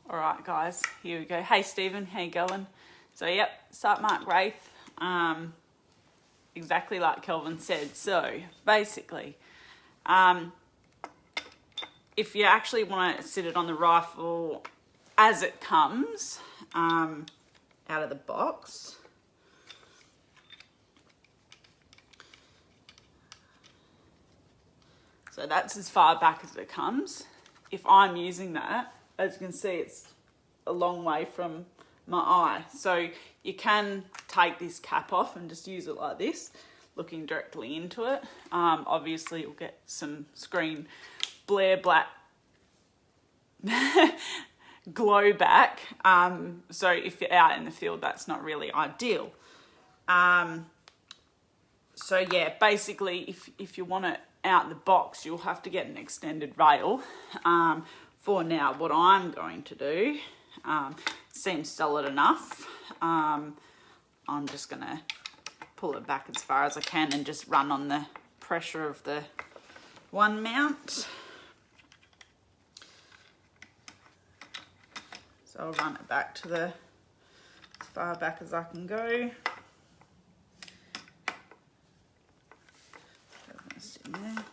All right, guys, here we go. Hey, Stephen, how you going? So, yep, Sightmark wraith, exactly like Kelvin said. So, basically, if you actually want to sit it on the rifle as it comes out of the box, so that's as far back as it comes. If I'm using that, as you can see, it's a long way from my eye. So you can take this cap off and just use it like this, looking directly into it. Obviously, you'll get some screen blare black glow back. So if you're out in the field, that's not really ideal. So yeah, basically, if you want it out the box, you'll have to get an extended rail. For now, what I'm going to do seems solid enough. I'm just going to pull it back as far as I can and just run on the pressure of the one mount. So I'll run it back to as far back as I can go. Sit in there.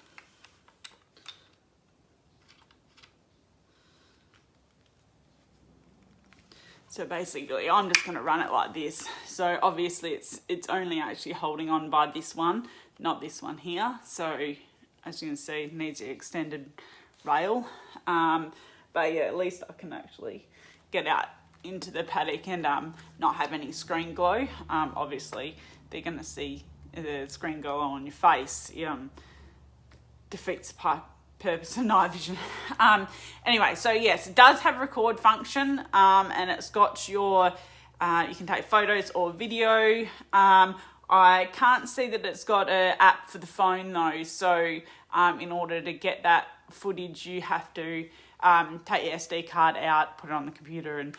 So basically, I'm just going to run it like this. So obviously, it's only actually holding on by this one, not this one here. So as you can see, it needs an extended rail. But yeah, at least I can actually get out into the paddock and not have any screen glow. Obviously, they're going to see the screen glow on your face. Defeats the purpose of night vision. Anyway, so yes, it does have record function, and it's got your you can take photos or video. I can't see that it's got an app for the phone though, so in order to get that footage, you have to take your SD card out, put it on the computer and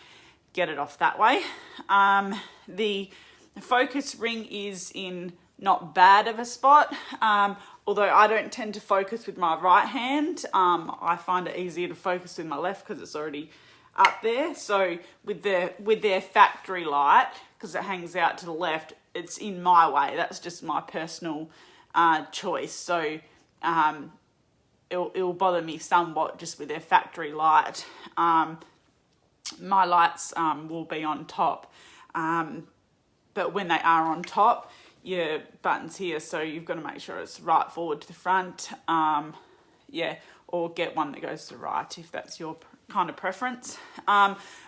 get it off that way. The focus ring is in not bad of a spot, although I don't tend to focus with my right hand. I find it easier to focus with my left because it's already up there. So with their factory light, because it hangs out to the left, it's in my way. That's just my personal choice. So it'll bother me somewhat just with their factory light. My lights will be on top, but when they are on top, your buttons here, so you've got to make sure it's right forward to the front, or get one that goes to the right if that's your kind of preference.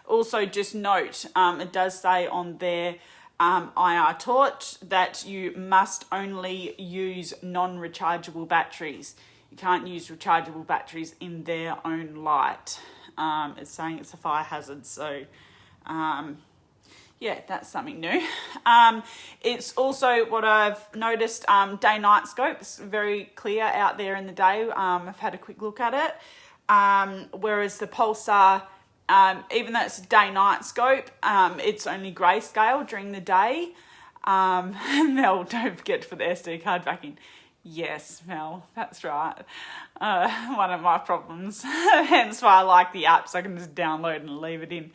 Also, just note, it does say on their IR torch that you must only use non-rechargeable batteries. You can't use rechargeable batteries in their own light. It's saying it's a fire hazard, so yeah, that's something new. It's also what I've noticed, day-night scope. It's very clear out there in the day. I've had a quick look at it. Whereas the Pulsar, even though it's a day-night scope, it's only grayscale during the day. Mel, don't forget to put the SD card back in. Yes, Mel, that's right. One of my problems. Hence why I like the app, so I can just download and leave it in.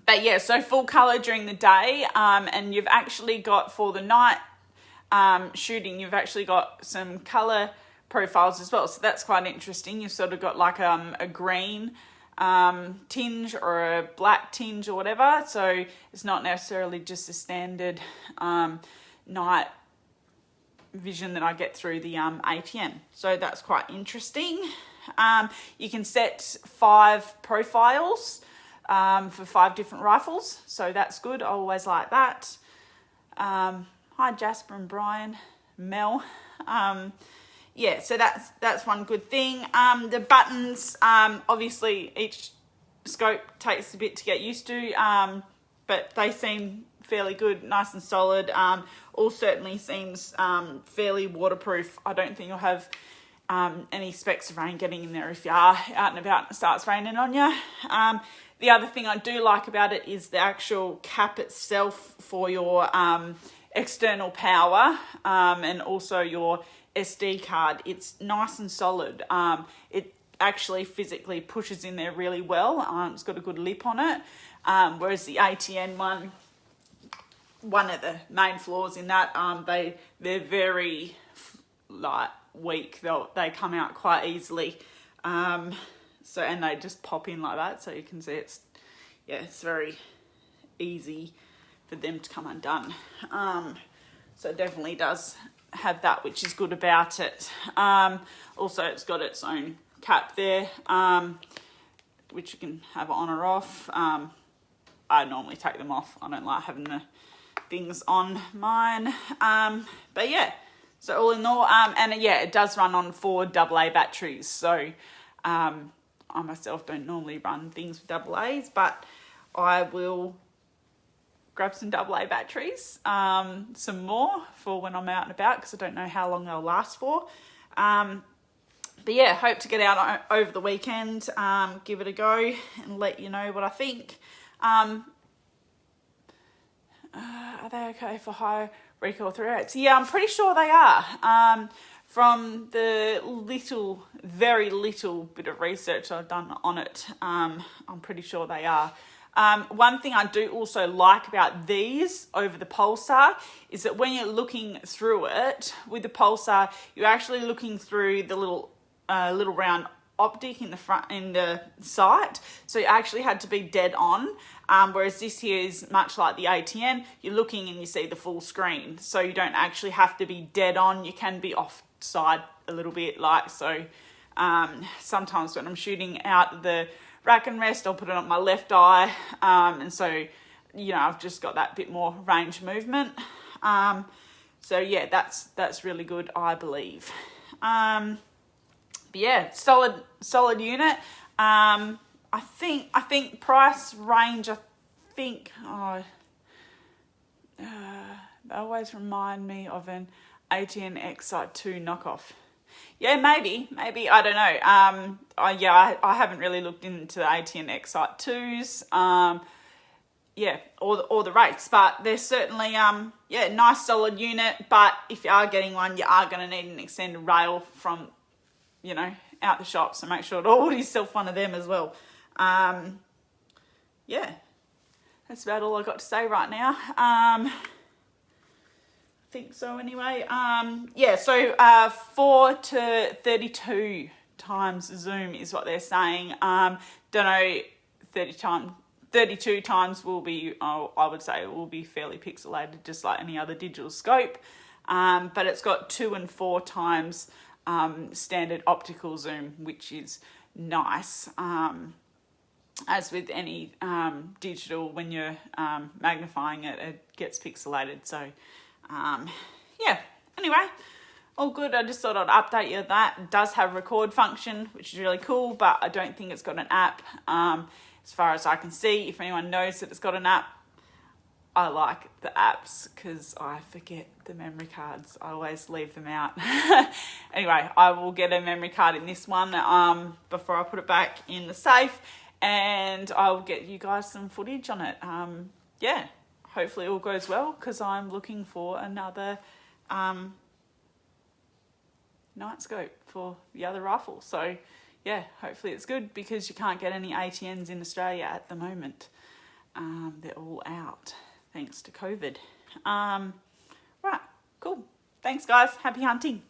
But yeah, so full colour during the day, and you've actually got, for the night shooting, you've actually got some colour profiles as well. So that's quite interesting. You've sort of got like a green tinge or a black tinge or whatever. So it's not necessarily just a standard night vision that I get through the ATM. So that's quite interesting. You can set 5 profiles for 5 different rifles, so that's good. I always like that. Hi Jasper and Brian, Mel. Yeah, so that's one good thing. The buttons, obviously each scope takes a bit to get used to, but they seem fairly good, nice and solid. All certainly seems fairly waterproof. I don't think you'll have any specks of rain getting in there if you are out and about and it starts raining on you. The other thing I do like about it is the actual cap itself for your external power and also your SD card. It's nice and solid. It actually physically pushes in there really well. It's got a good lip on it, whereas the ATN one of the main flaws in that, they're very like weak. They come out quite easily, so, and they just pop in like that, so you can see it's very easy for them to come undone. So it definitely does have that, which is good about it. Also, it's got its own cap there, which you can have on or off. I normally take them off. I don't like having the things on mine. But yeah, so all in all, and yeah, it does run on 4 AA batteries. So I myself don't normally run things with AA's, but I will grab some AA batteries, some more for when I'm out and about, because I don't know how long they'll last for. But yeah, hope to get out over the weekend, give it a go and let you know what I think. Are they okay for high recoil through rates? Yeah, I'm pretty sure they are. From the very little bit of research I've done on it, I'm pretty sure they are. One thing I do also like about these over the Pulsar is that when you're looking through it with the Pulsar, you're actually looking through the little round optic in the front, in the sight, so you actually had to be dead on, whereas this here is much like the ATN. You're looking and you see the full screen, so you don't actually have to be dead on. You can be offside a little bit, like so. Sometimes when I'm shooting out the rack and rest, I'll put it on my left eye, and so, you know, I've just got that bit more range movement. So yeah, that's really good, I believe. But yeah, solid unit. I think price range, they always remind me of an ATN X-Sight 2 knockoff. Yeah, maybe, I don't know. I haven't really looked into the ATN X-Sight 2s, or the wraiths, but they're certainly, nice solid unit. But if you are getting one, you are going to need an extended rail from, you know, out the shop, so make sure to order yourself one of them as well. Yeah, that's about all I got to say right now. I think so anyway. So 4 to 32 times zoom is what they're saying. Don't know, 32 times will be, I would say it will be fairly pixelated, just like any other digital scope. But it's got 2 and 4 times standard optical zoom, which is nice. As with any digital, when you're magnifying it, it gets pixelated. So anyway, all good. I just thought I'd update you that. It does have record function, which is really cool, but I don't think it's got an app, as far as I can see. If anyone knows that it's got an app, I like the apps because I forget the memory cards. I always leave them out. Anyway, I will get a memory card in this one before I put it back in the safe, and I'll get you guys some footage on it. Hopefully all goes well, because I'm looking for another night scope for the other rifle. So yeah, hopefully it's good, because you can't get any ATNs in Australia at the moment. They're all out thanks to COVID. Right, cool. Thanks guys. Happy hunting.